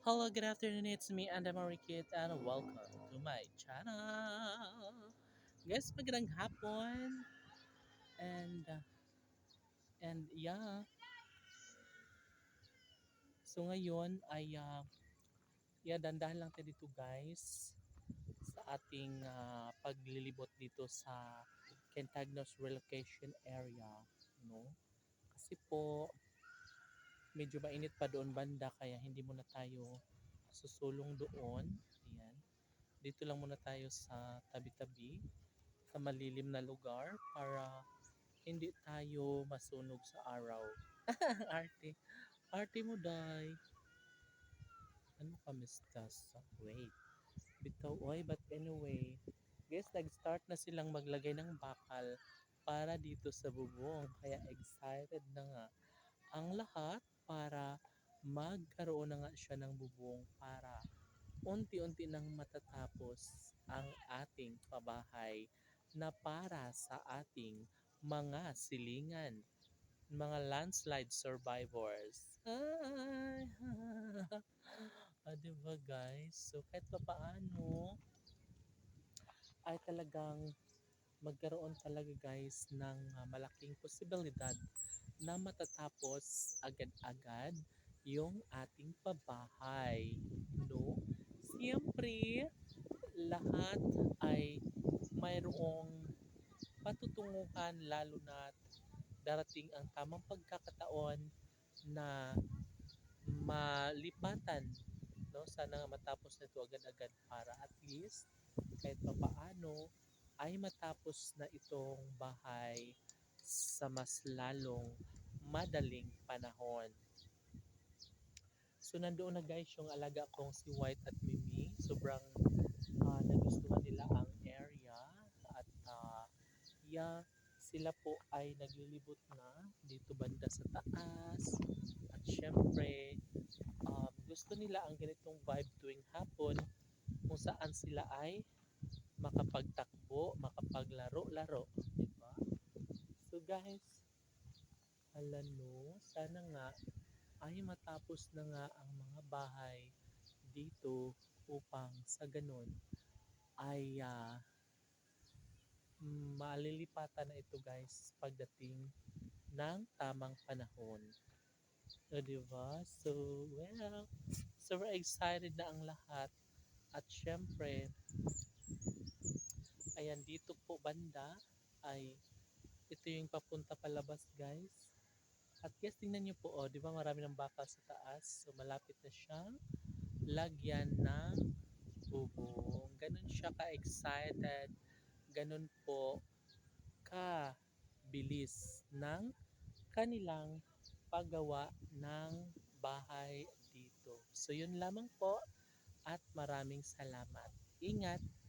Hello, good afternoon. It's me, Anda Marikit, and welcome to my channel. Guys, magandang hapon. And, uh, and yeah, so ngayon ay, dandahan lang tayo dito guys sa ating paglilibot dito sa Kentagnos relocation area. No? Kasi po, medyo mainit pa doon banda kaya hindi muna tayo susulong doon. Ayan. Dito lang muna tayo sa tabi-tabi sa malilim na lugar para hindi tayo masunog sa araw. Arte. Arte mo, Day. Ano ka, mistas? Wait. Bitaw, oy, but anyway. Guys, nag-start na silang maglagay ng bakal para dito sa bubong. Kaya excited na nga ang lahat para magkaroon na nga siya ng bubong para unti-unti nang matatapos ang ating pabahay na para sa ating mga silingan, mga landslide survivors. Ay, diba guys? So kahit pa paano ay talagang magkaroon talaga guys ng malaking posibilidad na matatapos agad-agad yung ating pabahay. No? Siyempre, lahat ay mayroong patutunguhan lalo na darating ang tamang pagkakataon na malipatan, no? Sana nga matapos na ito agad-agad para at least kahit papaano ay matapos na itong bahay sa mas lalong madaling panahon. So nandoon na guys yung alaga kong si White at Mimi. Sobrang nagustuhan nila ang area at yeah, sila po ay naglilibot na dito banda sa taas at syempre gusto nila ang ganitong vibe tuwing hapon kung saan sila ay makapagtakbo, makapaglaro-laro, di ba? So guys, alam no, sana nga ay matapos na nga ang mga bahay dito upang sa ganun ay malilipatan na ito guys pagdating ng tamang panahon. O, diba? So, well, so we're excited na ang lahat. At syempre, ayan dito po banda ay ito yung papunta palabas guys. At guys, tingnan nyo po, oh, di ba marami ng bakal sa taas? So, malapit na siyang lagyan ng bubong. Ganun siya ka-excited. Ganun po ka-bilis ng kanilang paggawa ng bahay dito. So, yun lamang po at maraming salamat. Ingat!